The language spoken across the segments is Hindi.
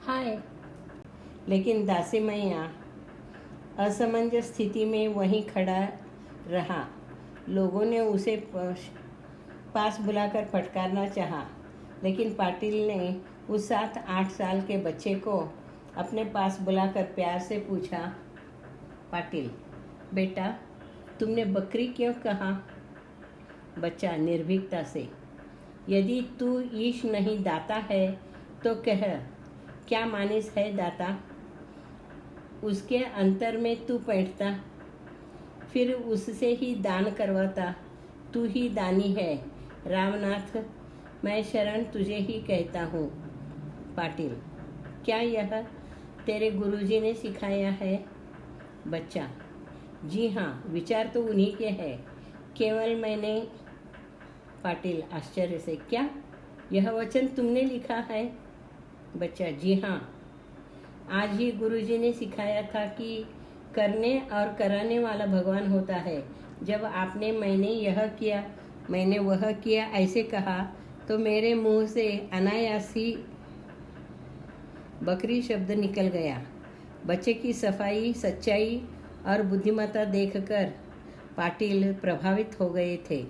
हाय। लेकिन दासी मैया असमंजस स्थिति में वहीं खड़ा रहा। लोगों ने उसे पास बुलाकर फटकारना चाहा, लेकिन पाटिल ने उस 7-8 साल के बच्चे को अपने पास बुलाकर प्यार से पूछा, पाटिल बेटा, तुमने बकरी क्यों कहा? बच्चा निर्भीकता से, यदि तू ईश नहीं दाता है तो कह, क्या मानिस है दाता? उसके अंतर में तू बैठता, फिर उससे ही दान करवाता। तू ही दानी है रामनाथ, मैं शरण तुझे ही कहता हूँ। पाटिल, क्या यह तेरे गुरुजी ने सिखाया है? बच्चा, जी हाँ, विचार तो उन्हीं के हैं, केवल मैंने। पाटिल आश्चर्य से, क्या यह वचन तुमने लिखा है? बच्चा, जी हाँ, आज ही गुरुजी ने सिखाया था कि करने और कराने वाला भगवान होता है। जब आपने मैंने यह किया, मैंने वह किया ऐसे कहा, तो मेरे मुंह से अनायास ही बकरी शब्द निकल गया। बच्चे की सफाई, सच्चाई और बुद्धिमत्ता देखकर पाटिल प्रभावित हो गए थे।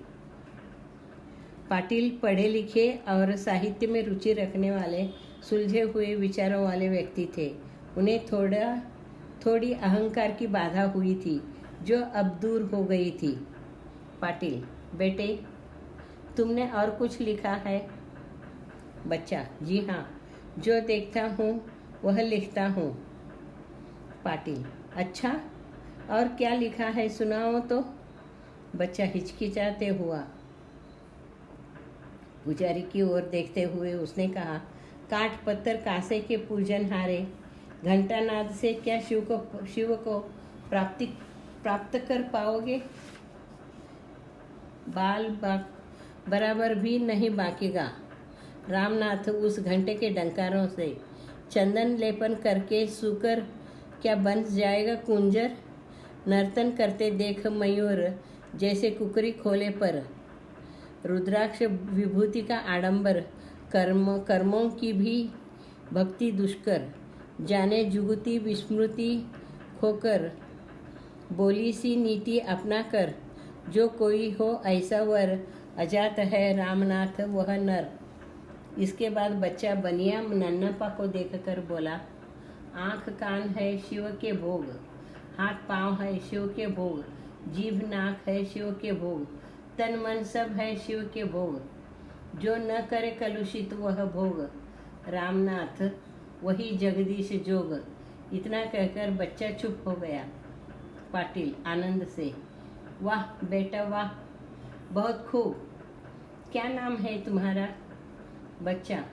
पाटिल पढ़े लिखे और साहित्य में रुचि रखने वाले, सुलझे हुए विचारों वाले व्यक्ति थे। उन्हें थोड़ी अहंकार की बाधा हुई थी, जो अब दूर हो गई थी। पाटिल, बेटे, तुमने और कुछ लिखा है? बच्चा, जी हाँ, जो देखता हूँ वह लिखता हूँ। पाटिल, अच्छा, और क्या लिखा है, सुनाओ तो। बच्चा हिचकिचाते हुआ पुजारी की ओर देखते हुए उसने कहा, काठ पत्थर कांसे के पूजन हारे, घंटानाद से क्या शिव को प्राप्त कर पाओगे? बाल बराबर भी नहीं बाकीगा। रामनाथ उस घंटे के डंकारों से चंदन लेपन करके सूकर क्या बन जाएगा कुंजर? नर्तन करते देख मयूर जैसे कुकरी खोले पर, रुद्राक्ष विभूति का आडंबर, कर्मों की भी भक्ति दुष्कर, जाने जुगती विस्मृति खोकर, बोली सी नीति अपना कर, जो कोई हो ऐसा वर, अजात है रामनाथ वह नर। इसके बाद बच्चा बनिया नन्नप्पा को देखकर बोला, आँख कान है शिव के भोग, हाथ पाँव है शिव के भोग, जीभ नाक है शिव के भोग, तन मन सब है शिव के भोग, जो न करे कलुषित वह भोग, रामनाथ वही जगदीश जोग। इतना कहकर बच्चा चुप हो गया। पाटिल आनंद से, वाह बेटा वाह, बहुत खूब। क्या नाम है तुम्हारा? बच्चा,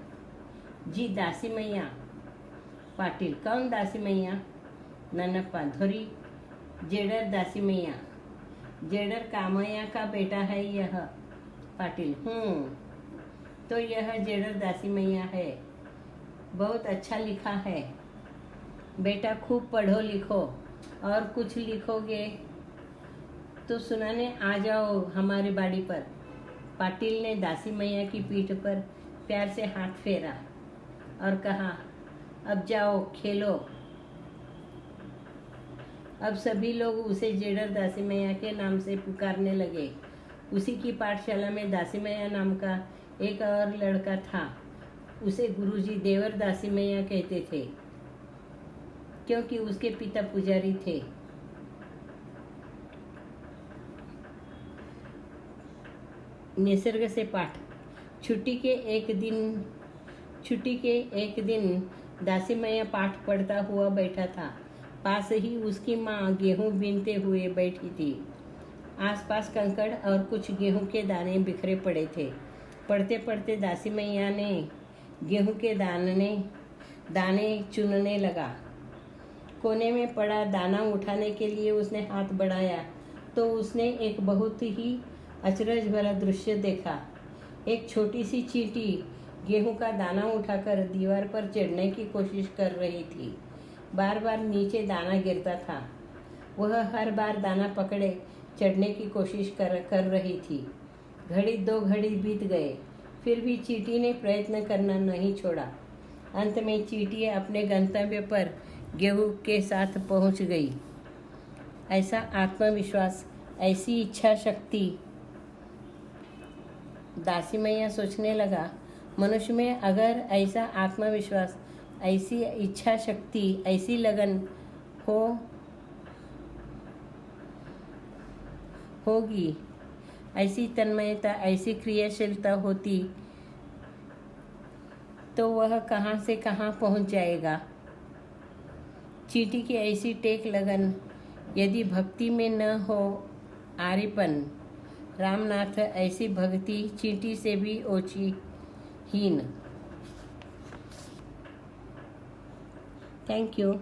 जी दासी मैया। पाटिल, कौन दासी मैया? नन्नप्पा, धोरी जेडर दासी मैया। जेडर कामैया का बेटा है यह। पाटिल, तो यह जेडर दासी मैया है। बहुत अच्छा लिखा है बेटा, खूब पढ़ो लिखो, और कुछ लिखोगे तो सुनाने आ जाओ हमारी बाड़ी पर। पाटिल ने दासी मैया की पीठ पर प्यार से हाथ फेरा और कहा, अब जाओ खेलो। अब सभी लोग उसे जेडर दासी मैया के नाम से पुकारने लगे। उसी की पाठशाला में दासी मैया नाम का एक और लड़का था। उसे गुरुजी देवर दासी मैया कहते थे, क्योंकि उसके पिता पुजारी थे। निसर्ग से पाठ। छुट्टी के एक दिन दासी मैया पाठ पढ़ता हुआ बैठा था। पास ही उसकी माँ गेहूं बीनते हुए बैठी थी। आसपास कंकड़ और कुछ गेहूं के दाने बिखरे पड़े थे। पढ़ते पढ़ते दासी मैया ने गेहूं के दाने चुनने लगा। कोने में पड़ा दाना उठाने के लिए उसने हाथ बढ़ाया तो उसने एक बहुत ही अचरज भरा दृश्य देखा। एक छोटी सी चींटी गेहूं का दाना उठाकर दीवार पर चढ़ने की कोशिश कर रही थी। बार बार नीचे दाना गिरता था। वह हर बार दाना पकड़े चढ़ने की कोशिश कर रही थी। घड़ी 2 घड़ी बीत गए, फिर भी चींटी ने प्रयत्न करना नहीं छोड़ा। अंत में चींटी अपने गंतव्य पर गेहूं के साथ पहुंच गई। ऐसा आत्मविश्वास, ऐसी इच्छा शक्ति। दासी मैया सोचने लगा, मनुष्य में अगर ऐसा आत्मविश्वास, ऐसी इच्छा शक्ति, ऐसी लगन होगी, ऐसी तन्मयता, ऐसी क्रियाशीलता होती, तो वह कहाँ से कहाँ पहुँच जाएगा। चींटी की ऐसी टेक लगन, यदि भक्ति में न हो आर्यपन, रामनाथ ऐसी भक्ति चींटी से भी ओछी हीन। Thank you.